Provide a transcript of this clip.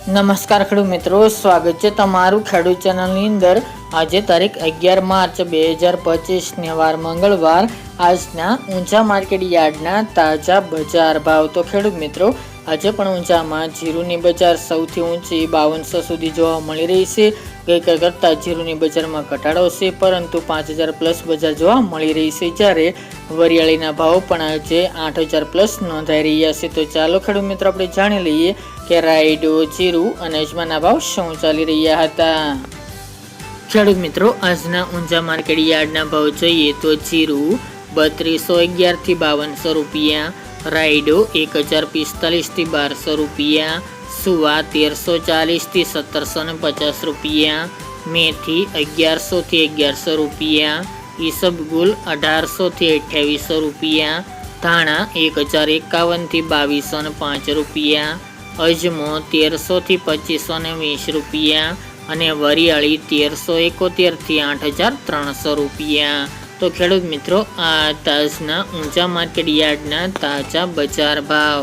નમસ્કાર ખેડૂત મિત્રો, સ્વાગત છે તમારું ખેડૂત ચેનલની અંદર। આજે તારીખ 11 માર્ચ 2025 વાર મંગળવાર આજના ઊંચા માર્કેટ યાર્ડના તાજા બજાર ભાવ। તો ખેડૂત મિત્રો, આજે પણ ઊંચામાં જીરુની બજાર સૌથી ઊંચી 5200 સુધી જોવા મળી રહી છે। ગઈકાલ કરતાં જીરુની બજારમાં ઘટાડો છે, પરંતુ 5000 પ્લસ બજાર જોવા મળી રહી છે, જ્યારે વરિયાળીના ભાવ પણ આજે 8000 પ્લસ નોંધાઈ રહ્યા છે। તો ચાલો ખેડૂત મિત્રો, આપણે જાણી લઈએ કે રાયડો, જીરુ અને અજમાના ભાવ શું ચાલી રહ્યા હતા। ખેડૂત મિત્રો, આજના ઊંચા માર્કેટ યાર્ડના ભાવ જોઈએ તો જીરુ 3211 થી 5200 રૂપિયા, રાયડો 1045 થી 1200 રૂપિયા, સુવા 1340 થી 1750 રૂપિયા, મેથી 1100 થી 1100 રૂપિયા, ઈસબગુલ 1800 થી 2800 રૂપિયા, ધાણા 1051 થી 2205 રૂપિયા, અજમો 1300 થી 2520 રૂપિયા અને વરિયાળી 1371 થી 8300 રૂપિયા। તો ખેડૂત મિત્રો, આ તાજના ઊંચા માર્કેટ યાર્ડના તાજા બજાર ભાવ।